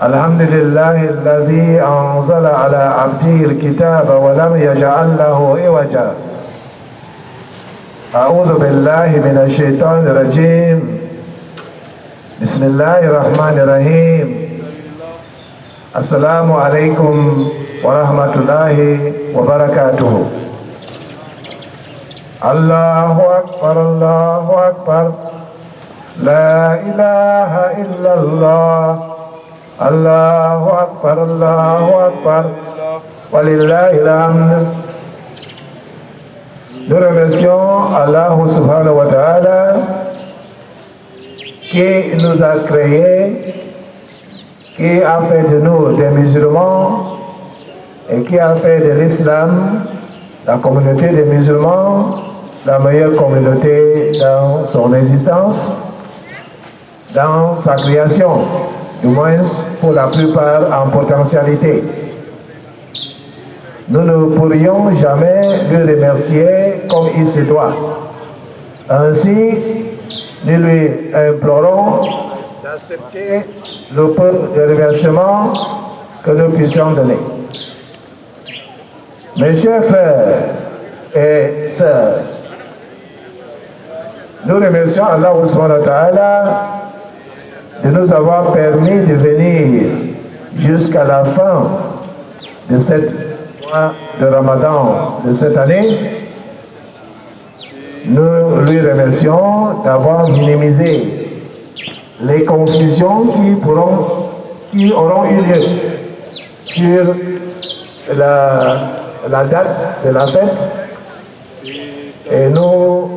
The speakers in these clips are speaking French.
الحمد لله الذي أنزل على عبده الكتاب ولم يجعل له عوجا. أعوذ بالله من الشيطان الرجيم. بسم الله الرحمن الرحيم. السلام عليكم ورحمة الله وبركاته. الله أكبر الله أكبر لا إله إلا الله. الله أكبر الله أكبر ولله الحمد. Nous remercions Allah subhanahu wa ta'ala qui nous a créés, qui a fait de nous des musulmans et qui a fait de l'islam, la communauté des musulmans, la meilleure communauté dans son existence, dans sa création, du moins pour la plupart en potentialité. Nous ne pourrions jamais le remercier comme il se doit. Ainsi, nous lui implorons d'accepter le peu de remerciements que nous puissions donner. Mes chers frères et sœurs, nous remercions Allah subhanahu wa ta'ala de nous avoir permis de venir jusqu'à la fin de cette mois de Ramadan de cette année. Nous lui remercions d'avoir minimisé les confusions qui auront eu lieu sur la date de la fête. Et nous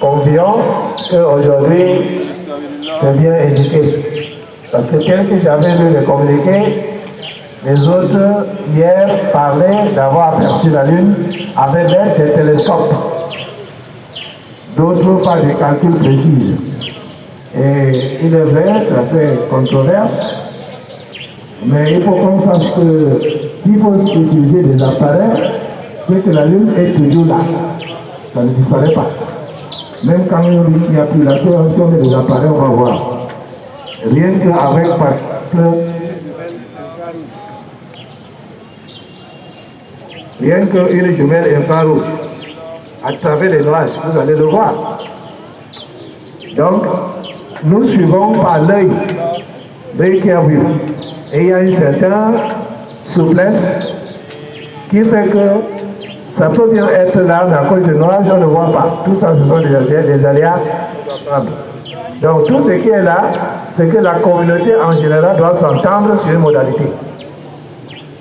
convions qu'aujourd'hui, c'est bien indiqué. Parce que tel que j'avais lu le communiqué, les autres hier parlaient d'avoir aperçu la Lune avec l'aide des télescopes. D'autres par des calculs précis. Et il est vrai, ça fait controverse, mais il faut qu'on sache que s'il faut utiliser des appareils, c'est que la Lune est toujours là. Ça ne disparaît pas. Même quand il n'y a plus la séance, si on met des appareils, on va voir. Rien qu'avec rien qu'une jumelle infrarouge, à travers les nuages, vous allez le voir. Donc, nous suivons par l'œil qui a vu. Et il y a une certaine souplesse qui fait que ça peut bien être là, mais à cause du nuage, on ne voit pas. Tout ça, ce sont des aléas. Donc, tout ce qui est là, c'est que la communauté en général doit s'entendre sur une modalité.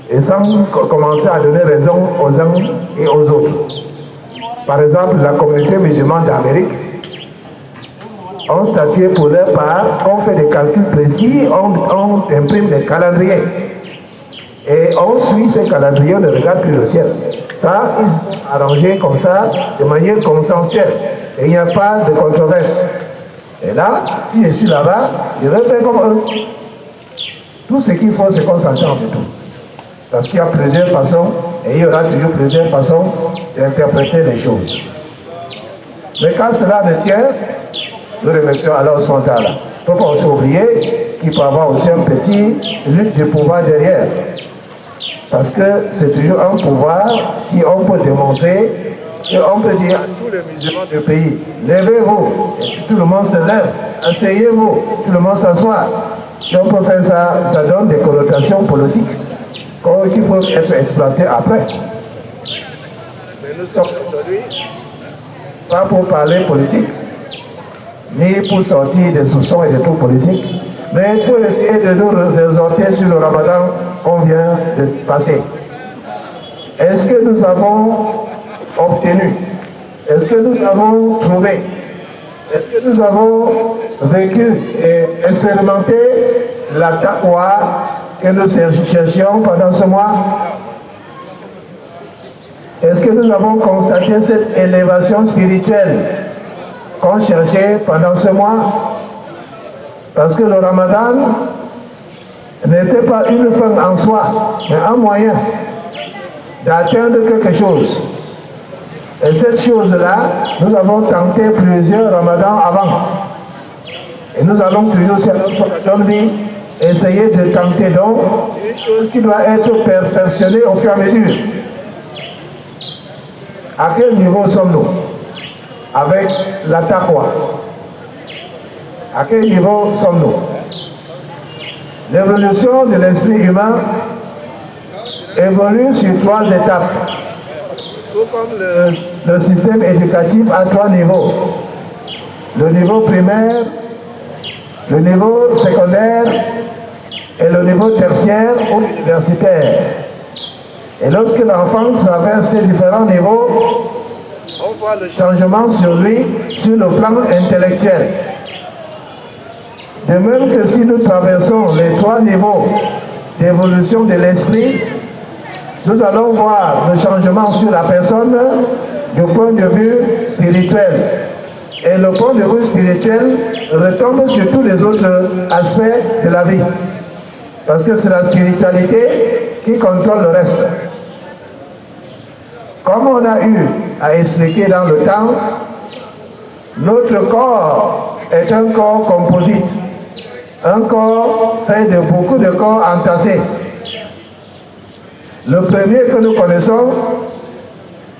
Et sans commencer à donner raison aux uns et aux autres. Par exemple, la communauté musulmane d'Amérique ont statué pour leur part, on fait des calculs précis, on imprime des calendriers. Et on suit ces calendriers, on ne regarde plus le ciel. Ça, ils sont arrangés comme ça, de manière consensuelle. Et il n'y a pas de controverse. Et là, si je suis là-bas, je vais faire comme eux. Tout ce qu'il faut, c'est qu'on s'entende, c'est tout. Parce qu'il y a plusieurs façons, et il y aura toujours plusieurs façons d'interpréter les choses. Mais quand cela ne tient, nous remercions Allah spontanément. Il ne faut pas aussi oublier qu'il peut y avoir aussi un petit lutte du pouvoir derrière. Parce que c'est toujours un pouvoir, si on peut démontrer, on peut dire à tous les musulmans du pays, levez-vous, et tout le monde se lève, asseyez-vous, tout le monde s'assoit. Si on peut faire ça, ça donne des connotations politiques qui peuvent être exploitées après. Mais nous sommes aujourd'hui pas pour parler politique, ni pour sortir des soupçons et des trucs politiques, mais pour essayer de nous résorter sur le Ramadan qu'on vient de passer. Est-ce que nous avons obtenu? Est-ce que nous avons trouvé? Est-ce que nous avons vécu et expérimenté la taqwa que nous cherchions pendant ce mois? Est-ce que nous avons constaté cette élévation spirituelle qu'on cherchait pendant ce mois? Parce que le Ramadan n'était pas une fin en soi, mais un moyen d'atteindre quelque chose. Et cette chose-là, nous avons tenté plusieurs ramadans avant. Et nous allons toujours se donner essayer de tenter. Donc, c'est une chose qui doit être perfectionnée au fur et à mesure. À quel niveau sommes-nous avec la taqwa? À quel niveau sommes-nous? L'évolution de l'esprit humain évolue sur 3 étapes. Tout comme le système éducatif a 3 niveaux. Le niveau primaire, le niveau secondaire et le niveau tertiaire ou universitaire. Et lorsque l'enfant traverse ces différents niveaux, on voit le changement sur lui sur le plan intellectuel. De même que si nous traversons les 3 niveaux d'évolution de l'esprit, nous allons voir le changement sur la personne du point de vue spirituel. Et le point de vue spirituel retombe sur tous les autres aspects de la vie. Parce que c'est la spiritualité qui contrôle le reste. Comme on a eu à expliquer dans le temps, notre corps est un corps composite. Un corps fait de beaucoup de corps entassés. Le premier que nous connaissons,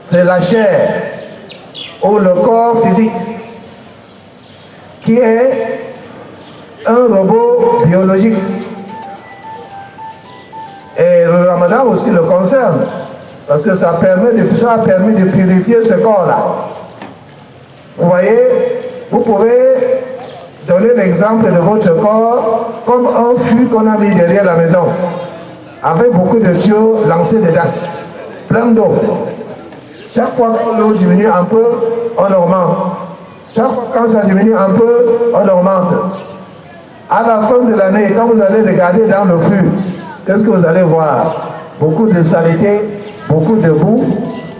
c'est la chair, ou le corps physique, qui est un robot biologique. Et le Ramadan aussi le concerne, parce que ça a permis de purifier ce corps-là. Vous voyez, vous pouvez donner l'exemple de votre corps comme un fût qu'on a mis derrière la maison, avec beaucoup de tuyaux lancés dedans, plein d'eau. Chaque fois que l'eau diminue un peu, on augmente. Chaque fois quand ça diminue un peu, on augmente. À la fin de l'année, quand vous allez regarder dans le fût, qu'est-ce que vous allez voir? Beaucoup de saleté, beaucoup de boue,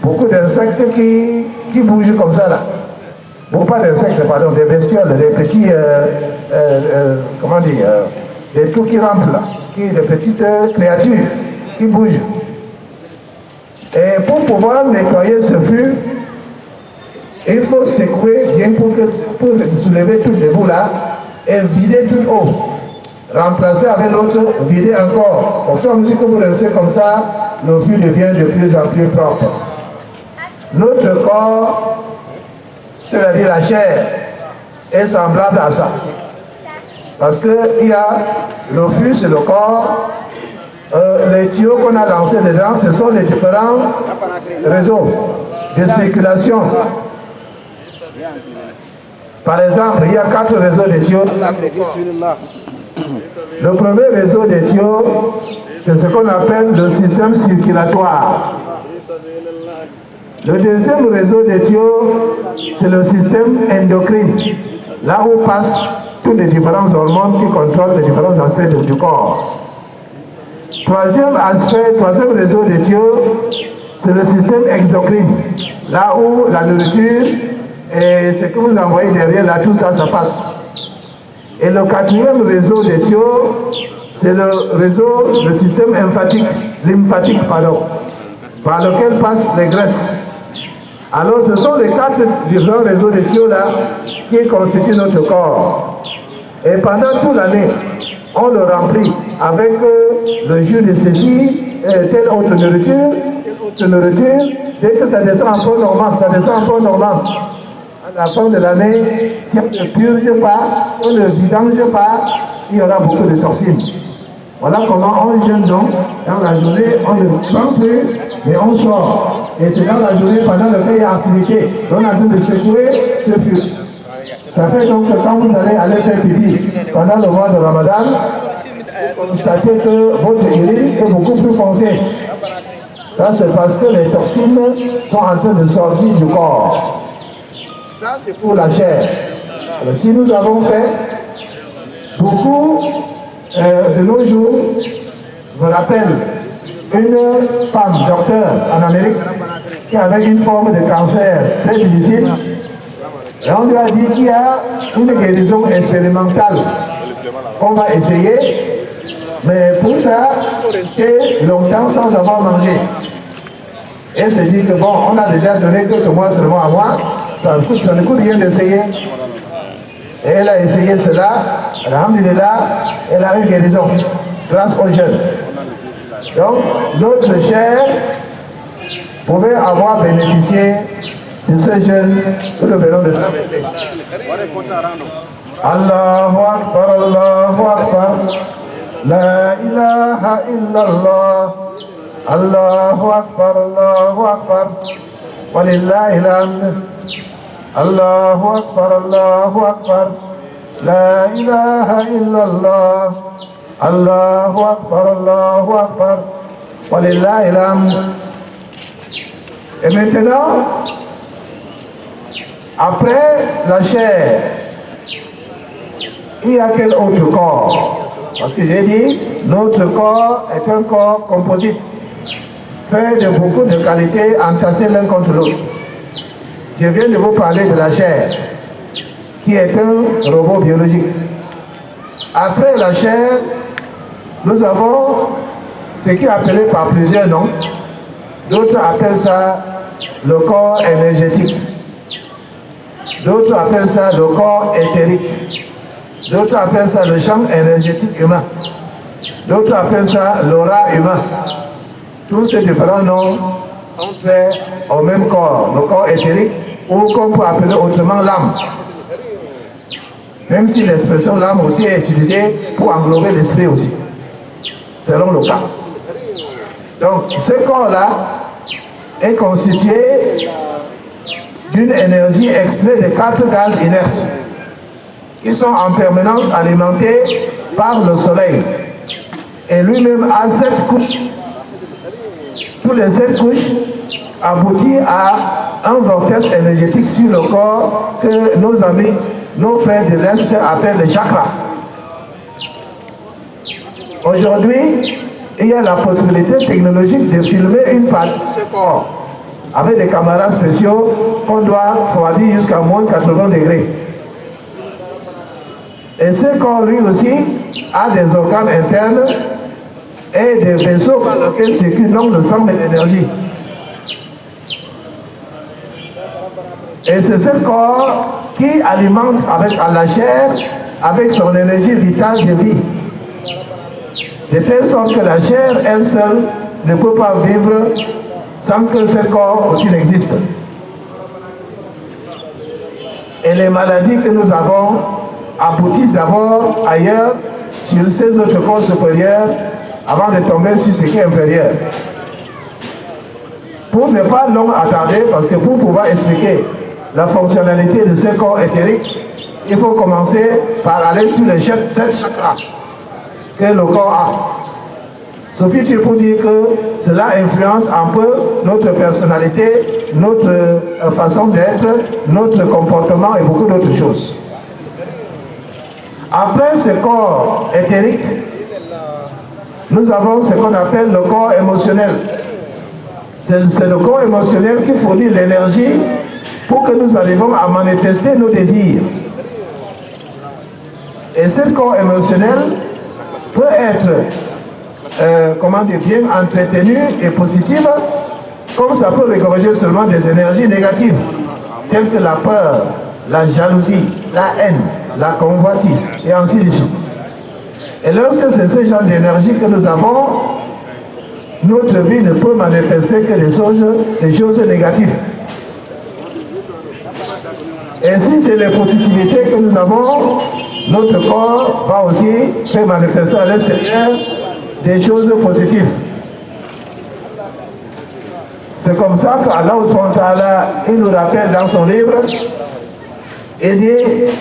beaucoup d'insectes qui bougent comme ça là. Bon, pas d'insectes, pardon, des bestioles, des petits, comment dire, des trucs qui rampent là, des petites créatures qui bougent. Et pour pouvoir nettoyer ce fût, il faut secouer bien pour soulever toutes les boues là et vider toute eau. Remplacer avec l'autre, vider encore. Au fur et à mesure que vous restez comme ça, le fût devient de plus en plus propre. Notre corps, c'est-à-dire la chair, est semblable à ça. Parce qu'il y a le fût, c'est le corps. Les tuyaux qu'on a lancés dedans, ce sont les différents réseaux de circulation. Par exemple, il y a 4 réseaux de tuyaux. Le premier réseau de tuyaux, c'est ce qu'on appelle le système circulatoire. Le deuxième réseau de tuyaux, c'est le système endocrine, là où passent tous les différents hormones qui contrôlent les différents aspects du corps. Troisième réseau de tuyaux, c'est le système exocrine, là où la nourriture et ce que vous envoyez derrière, là, tout ça, ça passe. Et le 4e réseau de tuyaux, c'est le système lymphatique, par lequel passent les graisses. Alors, ce sont les 4 différents réseaux de tuyaux là qui constituent notre corps. Et pendant toute l'année, on le remplit avec le jus de ceci, telle autre nourriture. Dès que ça descend en point normal, à la fin de l'année, si on ne purge pas, si on ne vidange pas, il y aura beaucoup de toxines. Voilà comment on jeûne donc. Dans la journée, on ne prend plus, mais on sort. Et c'est dans la journée, pendant laquelle il y a activité, on a besoin de secouer ce fût. Ça fait donc que quand vous allez faire pipi pendant le mois de Ramadan, vous constatez que votre urine est beaucoup plus foncée. Ça, c'est parce que les toxines sont en train de sortir du corps. Ça, c'est pour la chair. Alors, si nous avons fait beaucoup de nos jours, je me rappelle une femme docteur en Amérique qui avait une forme de cancer très difficile. Et on lui a dit qu'il y a une guérison expérimentale qu'on va essayer, mais pour ça, il faut rester longtemps sans avoir mangé. Et elle s'est dit que bon, on a déjà donné quelques mois seulement à moi, ça ne coûte rien d'essayer. Et elle a essayé cela, alhamdulillah, elle a eu guérison grâce aux jeunes. Donc, notre chair pouvait avoir bénéficié de ce jeûne que nous venons de traverser. Allahu Akbar, Allahu Akbar, la ilaha illallah, Allahu Akbar, Allahu Akbar, walillahi alhamd. Allahu Akbar, Allahu Akbar, la ilaha illallah, Allahu Akbar, Allahu Akbar, walillahi alhamd. Et maintenant, après la chair, il y a quel autre corps? Parce que j'ai dit, notre corps est un corps composite, fait de beaucoup de qualités entassées l'un contre l'autre. Je viens de vous parler de la chair, qui est un robot biologique. Après la chair, nous avons ce qui est appelé par plusieurs noms. D'autres appellent ça le corps énergétique. D'autres appellent ça le corps éthérique. D'autres appellent ça le champ énergétique humain. D'autres appellent ça l'aura humain. Tous ces différents noms ont trait au même corps, le corps éthérique, ou qu'on peut appeler autrement l'âme. Même si l'expression l'âme aussi est utilisée pour englober l'esprit aussi, selon le cas. Donc, ce corps-là est constitué d'une énergie extraite de 4 gaz inertes qui sont en permanence alimentés par le soleil. Et lui-même a 7 couches. Toutes les 7 couches aboutissent à un vortex énergétique sur le corps que nos amis, nos frères de l'Est appellent le chakra. Aujourd'hui, il y a la possibilité technologique de filmer une partie de ce corps avec des caméras spéciaux qu'on doit refroidir jusqu'à moins 80 degrés. Et ce corps, lui aussi, a des organes internes et des vaisseaux par lesquels circule donc le sang et l'énergie. Et c'est ce corps qui alimente avec la chair, avec son énergie vitale de vie. De telle sorte que la chair, elle seule, ne peut pas vivre sans que ce corps aussi n'existe. Et les maladies que nous avons aboutissent d'abord ailleurs, sur ces autres corps supérieurs, avant de tomber sur ce qui est inférieur. Pour ne pas long attarder, parce que pour pouvoir expliquer la fonctionnalité de ce corps éthérique, il faut commencer par aller sur les 7 chakras que le corps a. Suffit-il pour dire que cela influence un peu notre personnalité, notre façon d'être, notre comportement et beaucoup d'autres choses. Après ce corps éthérique, nous avons ce qu'on appelle le corps émotionnel. C'est le corps émotionnel qui fournit l'énergie pour que nous arrivions à manifester nos désirs. Et ce corps émotionnel peut être bien entretenu et positif, comme ça peut regorger seulement des énergies négatives, telles que la peur, la jalousie, la haine, la convoitise, et ainsi de suite. Et lorsque c'est ce genre d'énergie que nous avons, notre vie ne peut manifester que des choses négatives. Et si c'est les positivités que nous avons, notre corps va aussi faire manifester à l'extérieur des choses positives. C'est comme ça qu'Allah subhanahu wa ta'ala, il nous rappelle dans son livre, il dit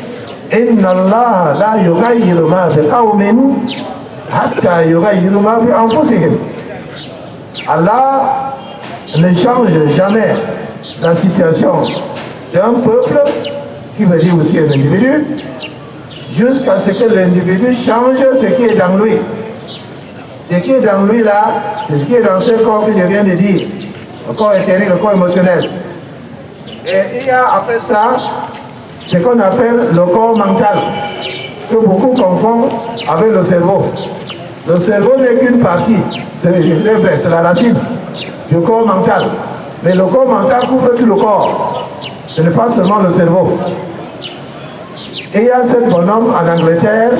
Inna Allah la yughayyiru ma bi qawmin hatta yughayyiru ma bi anfusihim. Allah ne change jamais la situation d'un peuple, qui veut dire aussi un individu, jusqu'à ce que l'individu change ce qui est dans lui. Ce qui est dans lui là, c'est ce qui est dans ce corps que je viens de dire, le corps éthérique, le corps émotionnel. Et il y a après ça ce qu'on appelle le corps mental, que beaucoup confondent avec le cerveau. Le cerveau n'est qu'une partie, c'est la racine du corps mental. Mais le corps mental couvre tout le corps. Ce n'est pas seulement le cerveau. Et il y a ce bonhomme en Angleterre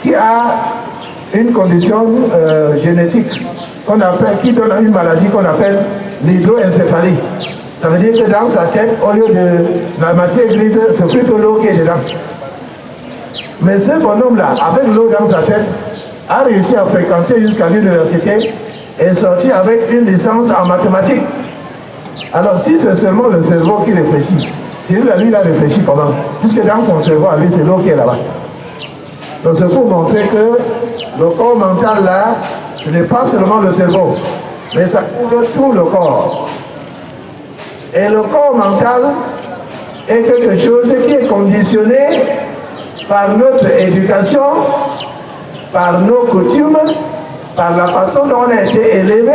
qui a une condition génétique qui donne une maladie qu'on appelle l'hydroencéphalie. Ça veut dire que dans sa tête, au lieu de la matière grise, c'est plutôt l'eau qui est dedans. Mais ce bonhomme-là, avec l'eau dans sa tête, a réussi à fréquenter jusqu'à l'université et est sorti avec une licence en mathématiques. Alors si c'est seulement le cerveau qui réfléchit, c'est lui, il a réfléchi comment? Puisque dans son cerveau, à lui, c'est l'eau qui est là-bas. Donc c'est pour montrer que le corps mental là, ce n'est pas seulement le cerveau, mais ça couvre tout le corps. Et le corps mental est quelque chose qui est conditionné par notre éducation, par nos coutumes, par la façon dont on a été élevé,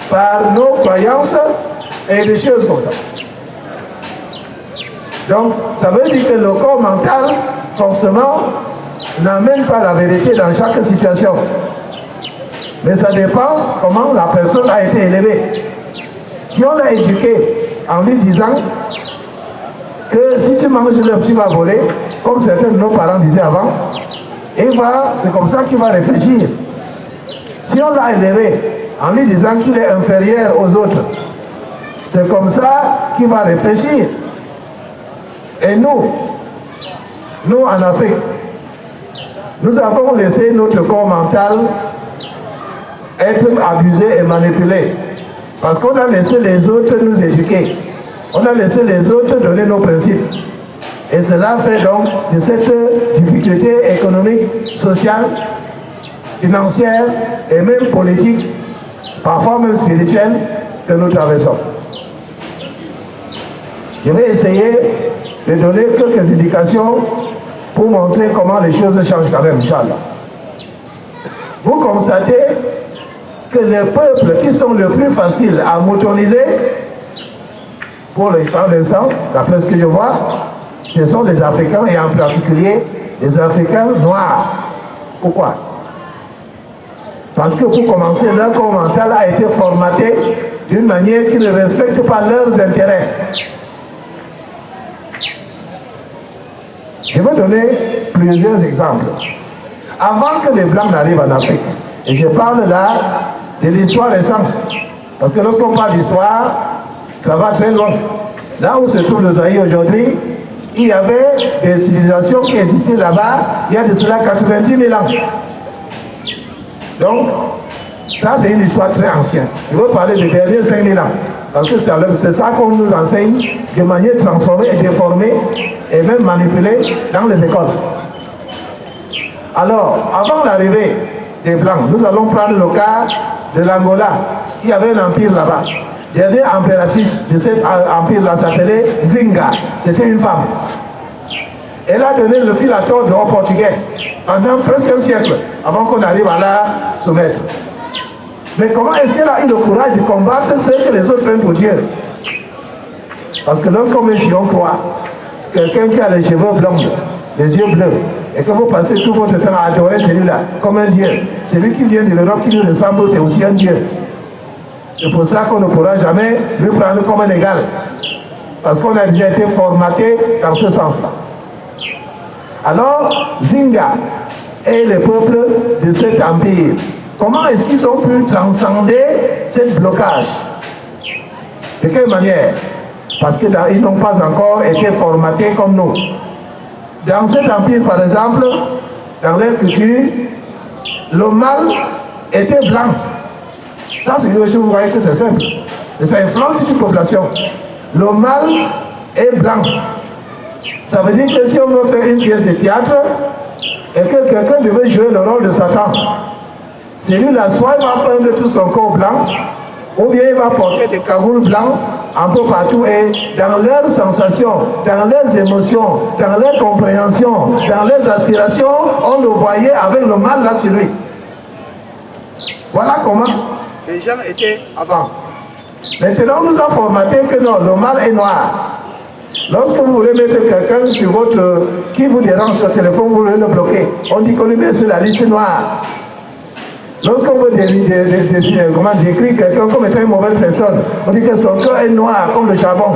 par nos croyances et des choses comme ça. Donc, ça veut dire que le corps mental, forcément, n'amène pas la vérité dans chaque situation. Mais ça dépend comment la personne a été élevée. Si on l'a éduqué en lui disant que si tu manges l'œuf, tu vas voler, comme certains de nos parents disaient avant, c'est comme ça qu'il va réfléchir. Si on l'a élevé en lui disant qu'il est inférieur aux autres, c'est comme ça qu'il va réfléchir. Et nous en Afrique, nous avons laissé notre corps mental être abusé et manipulé. Parce qu'on a laissé les autres nous éduquer. On a laissé les autres donner nos principes. Et cela fait donc de cette difficulté économique, sociale, financière et même politique, parfois même spirituelle, que nous traversons. Je vais essayer de donner quelques indications pour montrer comment les choses changent quand même, Inch'Allah. Vous constatez que les peuples qui sont les plus faciles à motoriser, pour l'instant, d'après ce que je vois, ce sont les Africains et en particulier les Africains noirs. Pourquoi? Parce que pour commencer, leur corps mental a été formaté d'une manière qui ne reflète pas leurs intérêts. Je vais donner plusieurs exemples. Avant que les Blancs n'arrivent en Afrique, et je parle là de l'histoire récente, parce que lorsqu'on parle d'histoire, ça va très loin. Là où se trouve le Zaïre aujourd'hui, il y avait des civilisations qui existaient là-bas il y a de cela 90 000 ans. Donc, ça c'est une histoire très ancienne. Je veux parler des derniers 5 000 ans. Parce que c'est ça qu'on nous enseigne de manière transformée et déformée et même manipulée dans les écoles. Alors, avant l'arrivée des Blancs, nous allons prendre le cas de l'Angola. Il y avait un empire là-bas. Il y avait une impératrice de cet empire-là, s'appelait Zinga. C'était une femme. Elle a donné le fil à tordre aux Portugais pendant presque un siècle avant qu'on arrive à la soumettre. Mais comment est-ce qu'elle a eu le courage de combattre ce que les autres prennent pour Dieu? Parce que lorsqu'on met sur un croix, quelqu'un qui a les cheveux blancs, les yeux bleus, et que vous passez tout votre temps à adorer celui-là comme un Dieu, celui qui vient de l'Europe qui nous ressemble, c'est aussi un Dieu. C'est pour ça qu'on ne pourra jamais lui prendre comme un égal. Parce qu'on a déjà été formaté dans ce sens-là. Alors, Zinga est le peuple de cet empire. Comment est-ce qu'ils ont pu transcender ce blocage? De quelle manière? Parce qu'ils n'ont pas encore été formatés comme nous. Dans cet empire, par exemple, dans leur culture, le mâle était blanc. Ça, c'est quelque chose, vous voyez que c'est simple. Et ça influence toute une population. Le mâle est blanc. Ça veut dire que si on veut faire une pièce de théâtre et que quelqu'un devait jouer le rôle de Satan, celui-là, soit il va prendre tout son corps blanc, ou bien il va porter des cagoules blancs un peu partout et dans leurs sensations, dans leurs émotions, dans leurs compréhensions, dans leurs aspirations, on le voyait avec le mal là sur lui. Voilà comment les gens étaient avant. Maintenant, on nous a formaté que non, le mal est noir. Lorsque vous voulez mettre quelqu'un sur qui vous dérange sur le téléphone, vous voulez le bloquer. On dit qu'on le met sur la liste noire. Lorsqu'on veut décrire quelqu'un comme étant une mauvaise personne, on dit que son cœur est noir comme le charbon.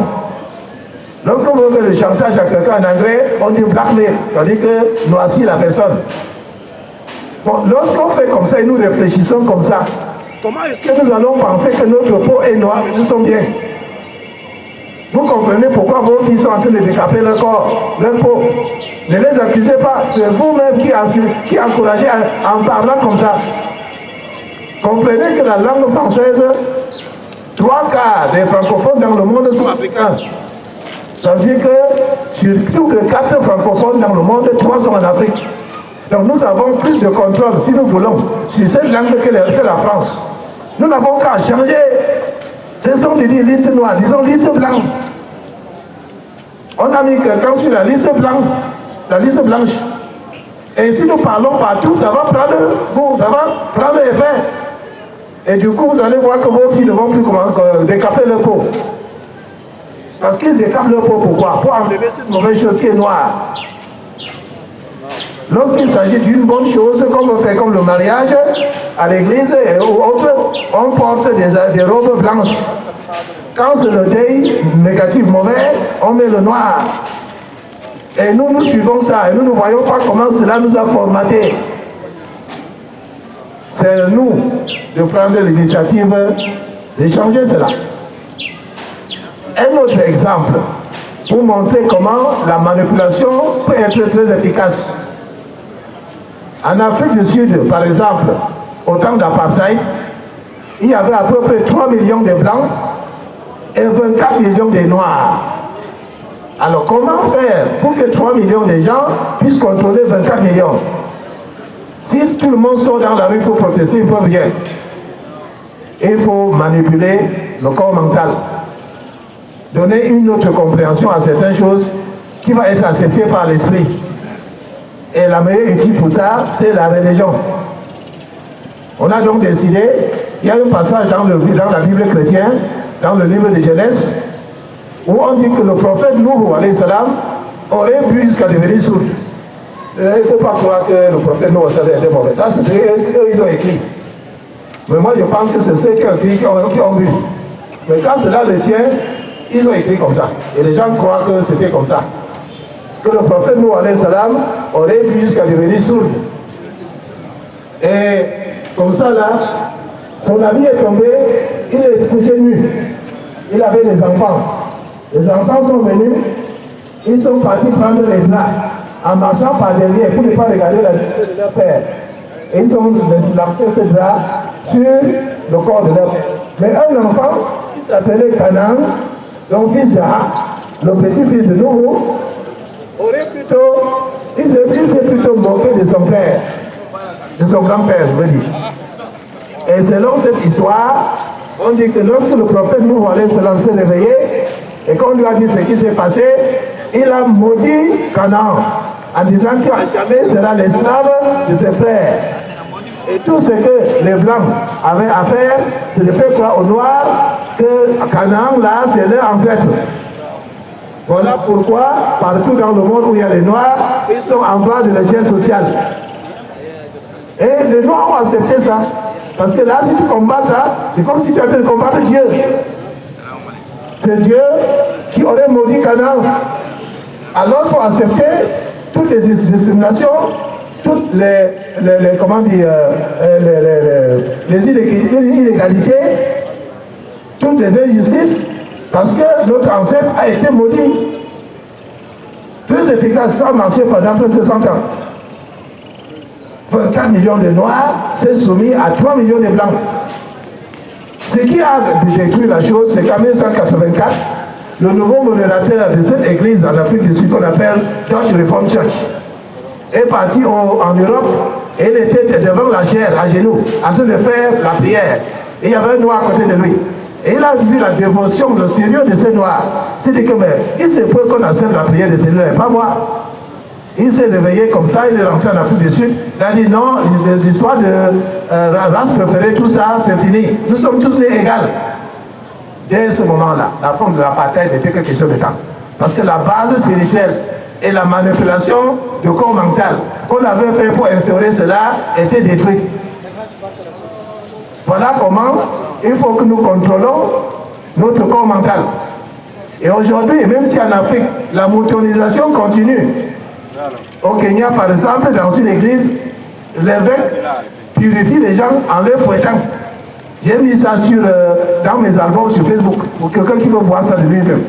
Lorsqu'on veut faire le chantage à quelqu'un en anglais, on dit blackmail, c'est-à-dire que noircir la personne. Bon, lorsqu'on fait comme ça et nous réfléchissons comme ça, comment est-ce que nous allons penser que notre peau est noire et nous sommes bien? Vous comprenez pourquoi vos filles sont en train de décaper leur corps, leur peau. Ne les accusez pas, c'est vous-même qui encouragez en parlant comme ça. Comprenez que la langue française, 3/4 des francophones dans le monde sont africains. Ça veut dire que sur tous les 4 francophones dans le monde, 3 sont en Afrique. Donc nous avons plus de contrôle, si nous voulons, sur cette langue que la France. Nous n'avons qu'à changer. Ce sont des listes noires, disons liste blanche. On a mis quelqu'un sur la liste blanche. Et si nous parlons partout, ça va prendre goût, ça va prendre effet. Et du coup, vous allez voir que vos filles ne vont plus décaper leur peau. Parce qu'ils décapent leur peau, pourquoi? Pour enlever cette mauvaise chose qui est noire. Lorsqu'il s'agit d'une bonne chose, comme on fait comme le mariage, à l'église et autres, on porte des robes blanches. Quand c'est le deuil négatif, mauvais, on met le noir. Et nous suivons ça, et nous ne voyons pas comment cela nous a formatés. C'est à nous de prendre l'initiative de changer cela. Un autre exemple, pour montrer comment la manipulation peut être très efficace. En Afrique du Sud, par exemple, au temps d'apartheid, il y avait à peu près 3 millions de blancs et 24 millions de noirs. Alors comment faire pour que 3 millions de gens puissent contrôler 24 millions? Si tout le monde sort dans la rue pour protester, ils peuvent rien. Il faut manipuler le corps mental. Donner une autre compréhension à certaines choses qui va être acceptée par l'esprit. Et la meilleure outil pour ça, c'est la religion. On a donc décidé, il y a un passage dans la Bible chrétienne, dans le livre de Genèse, où on dit que le prophète Nuhu, alayhi salam, aurait pu jusqu'à devenir sourd. Il ne faut pas croire que le prophète Nuhu était mauvais. Ça, c'est ce qu'ils ont écrit. Mais moi, je pense que c'est ceux qui ont écrit qui ont vu. Mais quand cela le tient, ils ont écrit comme ça. Et les gens croient que c'était comme ça. Que le prophète Nuhu, alayhi salam, aurait pu jusqu'à devenir sourd. Et comme ça, là, son ami est tombé, il est couché nu. Il avait des enfants. Les enfants sont venus, ils sont partis prendre les draps en marchant par derrière pour ne pas regarder la tête de leur père. Et ils ont lancé ces draps sur le corps de leur père. Mais un enfant qui s'appelait Canaan, donc fils d'A, le petit-fils de Nuhu, il s'est plutôt moqué de son père, de son grand-père, je veux dire. Et selon cette histoire, on dit que lorsque le prophète Nuhu s'est réveillé, et qu'on lui a dit ce qui s'est passé, il a maudit Canaan en disant qu'il jamais sera l'esclave de ses frères. Et tout ce que les Blancs avaient à faire, c'est de faire croire aux Noirs que Canaan, là, c'est leur ancêtre. Voilà pourquoi, partout dans le monde où il y a les Noirs, ils sont en bas de l'échelle sociale. Et les Noirs ont accepté ça. Parce que là, si tu combats ça, c'est comme si tu avais combattre Dieu. C'est Dieu qui aurait maudit Canaan. Alors il faut accepter toutes les discriminations, toutes les comment dire, les inégalités, toutes les injustices, parce que notre ancêtre a été maudit. Très efficace, ça a marché pendant presque 100 ans. 24 millions de Noirs s'est soumis à 3 millions de Blancs. Ce qui a détruit la chose, c'est qu'en 1984, le nouveau modérateur de cette église en Afrique du Sud, qu'on appelle Dutch Reformed Church, est parti en Europe et il était devant la chaire, à genoux, en train de faire la prière. Et il y avait un noir à côté de lui. Et il a vu la dévotion, le sérieux de ces noirs. Il s'est dit que, mais il se peut qu'on accepte la prière de ces noirs, pas moi. Il s'est réveillé comme ça, il est rentré en Afrique du Sud. Il a dit non, l'histoire de race préférée, tout ça, c'est fini. Nous sommes tous nés égaux. Dès ce moment-là, la forme de l'apartheid n'était que question de temps. Parce que la base spirituelle et la manipulation du corps mental qu'on avait fait pour instaurer cela était détruite. Voilà comment il faut que nous contrôlons notre corps mental. Et aujourd'hui, même si en Afrique, la montonisation continue, au Kenya, par exemple, dans une église, l'évêque purifie les gens en les fouettant. J'ai mis ça dans mes albums sur Facebook, pour quelqu'un qui veut voir ça de lui-même.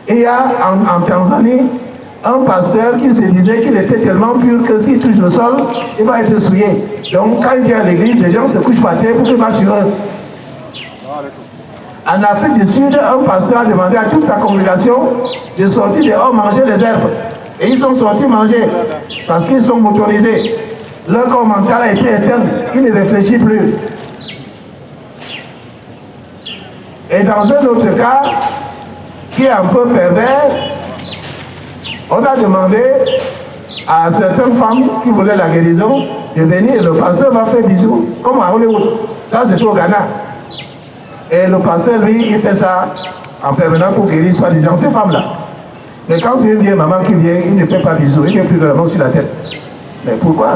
Et il y a en Tanzanie, un pasteur qui se disait qu'il était tellement pur que s'il touche le sol, il va être souillé. Donc quand il vient à l'église, les gens se couchent par terre pour qu'il marche sur eux. En Afrique du Sud, un pasteur a demandé à toute sa congrégation de sortir dehors manger les herbes. Et ils sont sortis manger parce qu'ils sont motorisés. Leur corps mental a été éteint. Il ne réfléchit plus. Et dans un autre cas, qui est un peu pervers, on a demandé à certaines femmes qui voulaient la guérison de venir et le pasteur va faire bisous, comme à Hollywood. Ça, c'est au Ghana. Et le pasteur, lui, il fait ça en permanent pour guérir soi-disant ces femmes-là. Mais quand c'est une vieille maman qui vient, il ne fait pas bisous, il n'est plus de la main sur la tête. Mais pourquoi?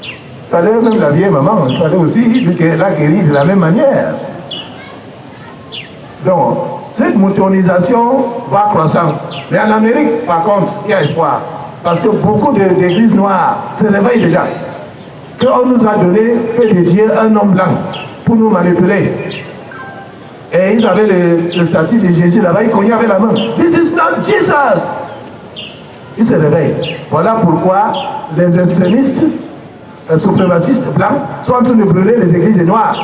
Il fallait même la vieille maman, il fallait aussi la guérir de la même manière. Donc, cette motonisation va croissant. Mais en Amérique, par contre, il y a espoir. Parce que beaucoup d'églises noires se réveillent déjà. Qu'on nous a donné, fait de Dieu un homme blanc pour nous manipuler. Et ils avaient le statut de Jésus là-bas, ils cognaient avec la main. This is not Jesus! Ils se réveillent. Voilà pourquoi les extrémistes, les suprémacistes blancs, sont en train de brûler les églises noires.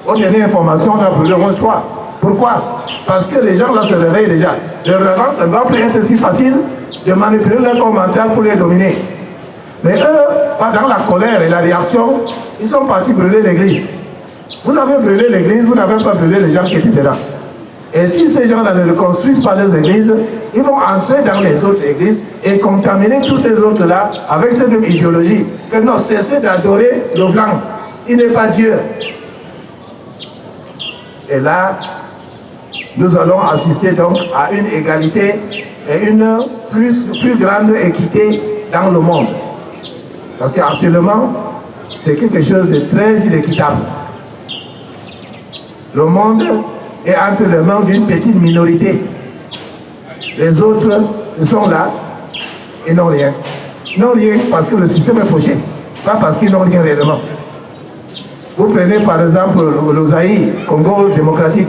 On a une information, on a brûlé au moins 3. Pourquoi? Parce que les gens là se réveillent déjà. Le réveil, ça ne va plus être si facile de manipuler leur corps mental pour les dominer. Mais eux, pendant la colère et la réaction, ils sont partis brûler l'église. Vous avez brûlé l'église, vous n'avez pas brûlé les gens qui étaient dedans. Et si ces gens-là ne reconstruisent pas les églises, ils vont entrer dans les autres églises et contaminer tous ces autres-là avec cette même idéologie. Que non, cessez d'adorer le blanc. Il n'est pas Dieu. Et là, nous allons assister donc à une égalité et une plus grande équité dans le monde. Parce qu'actuellement, c'est quelque chose de très inéquitable. Le monde est entre les mains d'une petite minorité. Les autres sont là et n'ont rien. Ils n'ont rien parce que le système est fauché, pas parce qu'ils n'ont rien réellement. Vous prenez par exemple le Zaïre, Congo démocratique.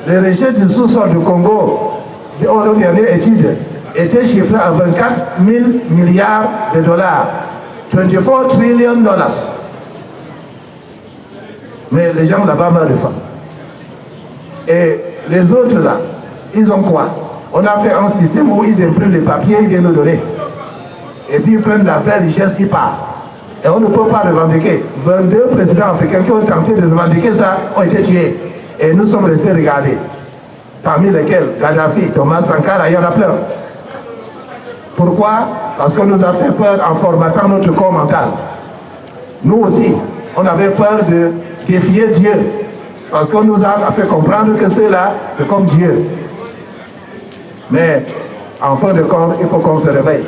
Les richesses du sous-sol du Congo, aux dernières études, étaient chiffrées à 24 000 milliards de dollars. 24 trillion dollars. Mais les gens là-bas meurent de faim. Et les autres là, ils ont quoi? On a fait un système où ils impriment les papiers, ils viennent nous donner. Et puis ils prennent la vraie richesse qui part. Et on ne peut pas revendiquer. 22 présidents africains qui ont tenté de revendiquer ça ont été tués. Et nous sommes restés regardés. Parmi lesquels Gaddafi, Thomas Sankara, il y en a plein. Pourquoi? Parce qu'on nous a fait peur en formatant notre corps mental. Nous aussi, on avait peur de défier Dieu. Parce qu'on nous a fait comprendre que ceux-là, c'est comme Dieu. Mais en fin de compte, il faut qu'on se réveille.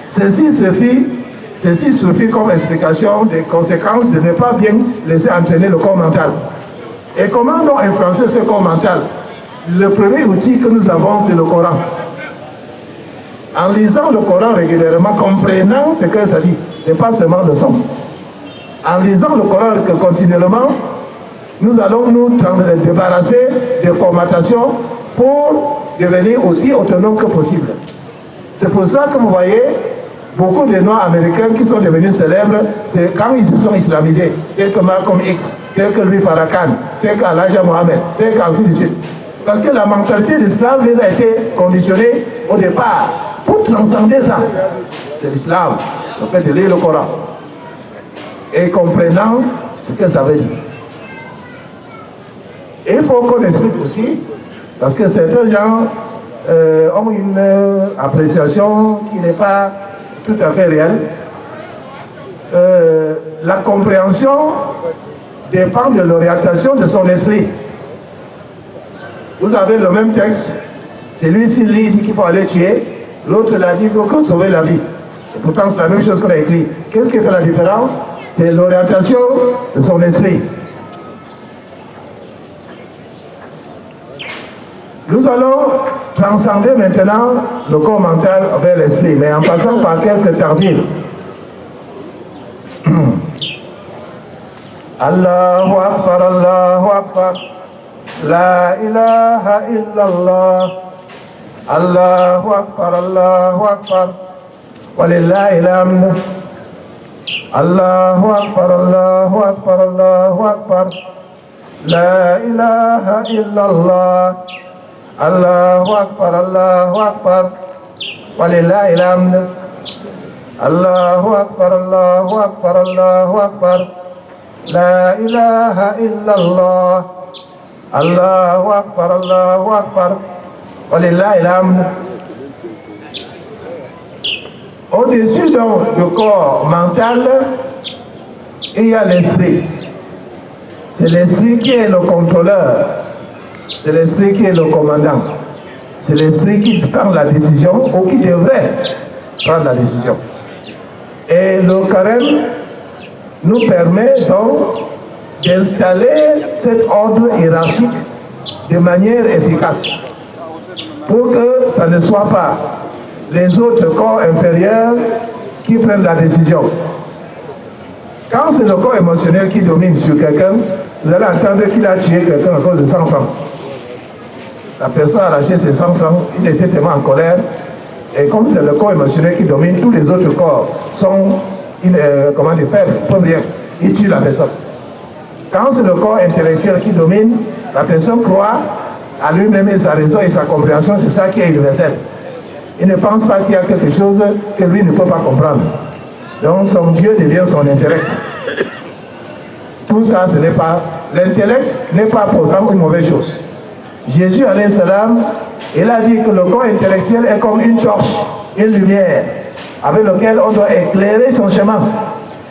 Ceci suffit comme explication des conséquences de ne pas bien laisser entraîner le corps mental. Et comment donc influencer ce corps mental? Le premier outil que nous avons, c'est le Coran. En lisant le Coran régulièrement, comprenant ce que ça dit, ce n'est pas seulement le son. En lisant le Coran continuellement, nous allons nous débarrasser des formatations pour devenir aussi autonomes que possible. C'est pour ça que vous voyez beaucoup de Noirs américains qui sont devenus célèbres, c'est quand ils se sont islamisés, tels que Malcolm X, tels que Louis Farrakhan, tels qu'Elijah Mohammed, tels qu'ainsi de suite. Parce que la mentalité d'esclave les a été conditionnée au départ pour transcender ça. C'est l'islam, le fait de lire le Coran. Et comprenant ce que ça veut dire. Et il faut qu'on explique aussi, parce que certains gens ont une appréciation qui n'est pas tout à fait réelle. La compréhension dépend de l'orientation de son esprit. Vous avez le même texte, celui-ci dit qu'il faut aller tuer, l'autre l'a dit qu'il faut que sauver la vie. Et pourtant c'est la même chose qu'on a écrit. Qu'est-ce qui fait la différence? C'est l'orientation de son esprit. allons transcender maintenant le corps mental vers l'esprit, mais en passant par quelques tardives. Allahu Akbar, Allahu Akbar, la ilaha illallah, Allahu Akbar, Allahu Akbar, walillahi alhamd. Allahu Akbar, Allahu Akbar, Allahu Akbar, la ilaha illallah, Allahu Akbar, Allahu Akbar, walillahi alhamd. Allahu Akbar, Allahu Akbar, Allahu Akbar, la ilaha illallah, Allahu Akbar, Allahu Akbar, walillahi alhamd. Au-dessus donc du corps mental, il y a l'esprit. C'est l'esprit qui est le contrôleur. C'est l'esprit qui est le commandant. C'est l'esprit qui prend la décision ou qui devrait prendre la décision. Et le carême nous permet donc d'installer cet ordre hiérarchique de manière efficace pour que ça ne soit pas les autres corps inférieurs qui prennent la décision. Quand c'est le corps émotionnel qui domine sur quelqu'un, vous allez entendre qu'il a tué quelqu'un à cause de 100 francs. La personne a arraché ses 100 francs, il était tellement en colère, et comme c'est le corps émotionnel qui domine, tous les autres corps sont faibles, peuvent rien. Il tue la personne. Quand c'est le corps intellectuel qui domine, la personne croit à lui-même et sa raison et sa compréhension, c'est ça qui est universel. Il ne pense pas qu'il y a quelque chose que lui ne peut pas comprendre. Donc son Dieu devient son intellect. Tout ça, ce n'est pas... L'intellect n'est pas pourtant une mauvaise chose. Jésus, alayhi salam, il a dit que le corps intellectuel est comme une torche, une lumière, avec laquelle on doit éclairer son chemin.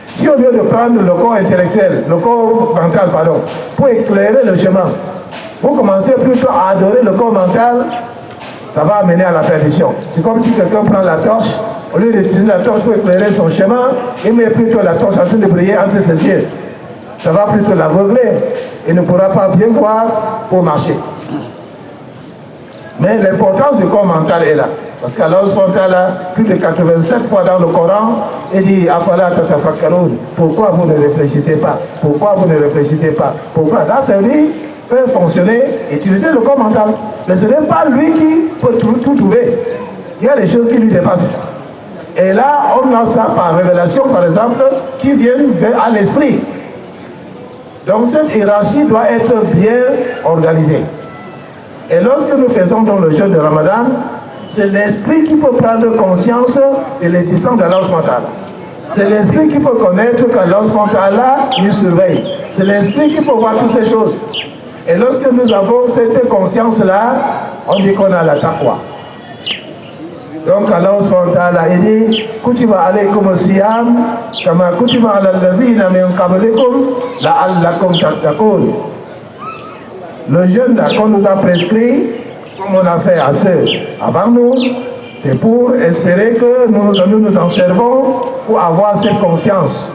Si au lieu de prendre le corps intellectuel, le corps mental, pardon, pour éclairer le chemin, vous commencez plutôt à adorer le corps mental, ça va amener à la perdition. C'est comme si quelqu'un prend la torche, au lieu d'utiliser la torche pour éclairer son chemin, il met plutôt la torche en train de briller entre ses yeux. Ça va plutôt l'aveugler. Il ne pourra pas bien voir pour marcher. Mais l'importance du corps mental est là. Parce qu'Allah subhanahu plus de 87 fois dans le Coran, il dit Afala tatafakkarun. Pourquoi vous ne réfléchissez pas? Pourquoi vous ne réfléchissez pas? Pourquoi? Là, ça veut dire faire fonctionner, utiliser le corps mental. Mais ce n'est pas lui qui peut tout trouver. Il y a des choses qui lui dépassent. Et là, on a ça par révélation, par exemple, qui viennent à l'esprit. Donc cette hiérarchie doit être bien organisée. Et lorsque nous faisons donc le jeûne de Ramadan, c'est l'esprit qui peut prendre conscience de l'existence d'Allah mental. C'est l'esprit qui peut connaître qu'Allah mental nous surveille. C'est l'esprit qui peut voir toutes ces choses. Et lorsque nous avons cette conscience-là, on dit qu'on a la taqwa. Donc Allah subhanahu wa ta'ala dit Kutiba alaykum siyam kama kutiba ala alladhina min qablikum la'allakum tattaqun. Le jeûne qu'on nous a prescrit, comme on a fait à ceux avant nous, c'est pour espérer que nous nous en servons pour avoir cette conscience,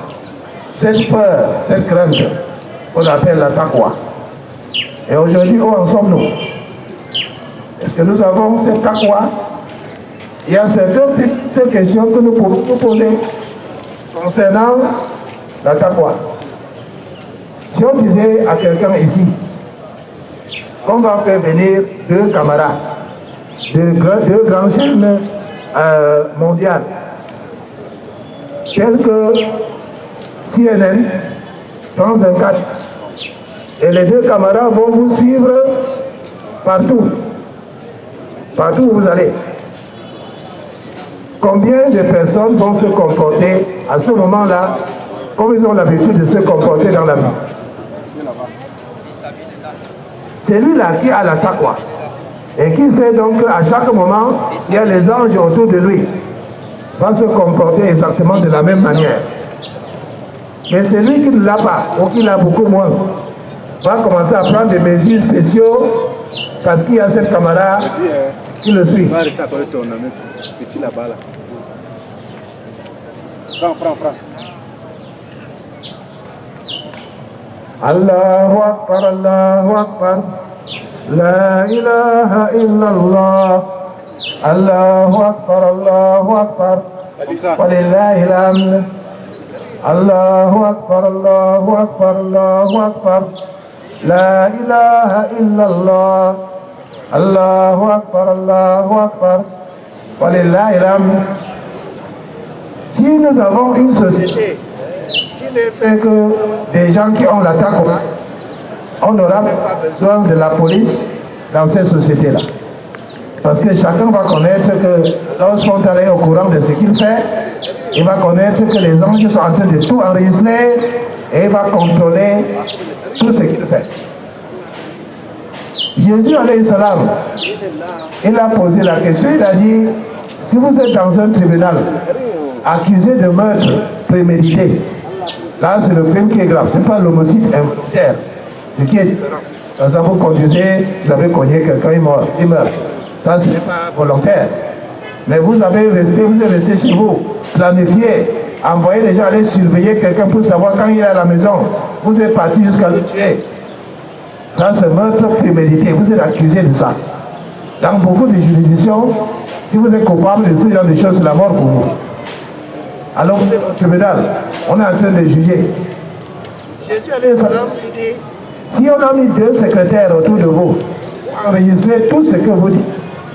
cette peur, cette crainte qu'on appelle la taqwa. Et aujourd'hui, où en sommes-nous? Est-ce que nous avons cette taqwa? Il y a certaines petites questions que nous pouvons nous poser concernant la taqwa. Si on disait à quelqu'un ici qu'on va faire venir deux camarades, deux grandes chaînes mondiales, telles que CNN, France 24, et les deux camarades vont vous suivre partout où vous allez. Combien de personnes vont se comporter à ce moment-là comme ils ont l'habitude de se comporter dans la vie? C'est lui-là qui a la taqwa et qui sait donc qu'à chaque moment, il y a les anges autour de lui. Va se comporter exactement de la même manière. Mais celui qui ne l'a pas, ou qui l'a beaucoup moins, va commencer à prendre des mesures spéciaux parce qu'il y a cette camarade qui le suit. Prends. Allahu Akbar, Allahu Akbar. لا إله إلا الله الله أكبر الله أكبر ولله الحمد الله أكبر الله أكبر الله أكبر لا إله إلا الله الله أكبر الله أكبر ولله الحمد. Si nous avons une société qui ne fait que des gens qui ont la taqwa, on n'aura même pas besoin de la police dans ces sociétés-là. Parce que chacun va connaître que lorsqu'on est au courant de ce qu'il fait, il va connaître que les anges sont en train de tout enregistrer et il va contrôler tout ce qu'il fait. Jésus alayhi salam, il a posé la question, il a dit, si vous êtes dans un tribunal accusé de meurtre prémédité, là c'est le crime qui est grave, ce n'est pas l'homicide involontaire, ce qui est différent. Par exemple, vous conduisez, vous avez cogné quelqu'un, il meurt. Ça, ce n'est pas volontaire. Mais vous êtes resté chez vous, planifié, envoyé les gens aller surveiller quelqu'un pour savoir quand il est à la maison. Vous êtes parti jusqu'à le tuer. Ça, c'est meurtre prémédité. Vous êtes accusé de ça. Dans beaucoup de juridictions, si vous êtes coupable de ce genre de choses, c'est la mort pour vous. Alors vous êtes au tribunal, on est en train de juger. Jésus alayhi salam dit, si on a mis 2 secrétaires autour de vous, pour enregistrer tout ce que vous dites,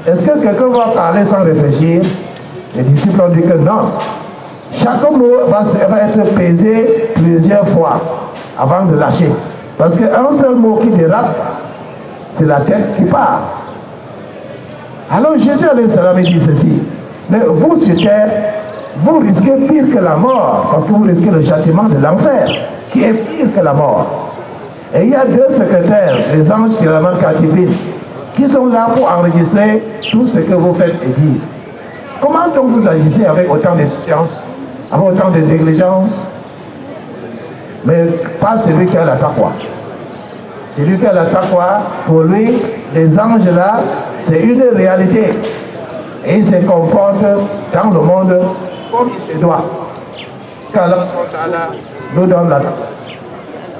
est-ce que quelqu'un va parler sans réfléchir? Les disciples ont dit que non. Chaque mot va être pesé plusieurs fois avant de lâcher. Parce qu'un seul mot qui dérape, c'est la tête qui part. Alors Jésus alayhi salam dit ceci, mais vous sur terre, vous risquez pire que la mort, parce que vous risquez le châtiment de l'enfer, qui est pire que la mort. Et il y a 2 secrétaires, les anges qui ramènent Katibin, qui sont là pour enregistrer tout ce que vous faites et dites. Comment donc vous agissez avec autant d'insouciance, avec autant de négligence? Mais pas celui qui a la taqwa. Celui qui a la taqwa, pour lui, les anges là, c'est une réalité. Et il se comporte dans le monde comme il se doit. Qu'Allah nous donne la taqwa.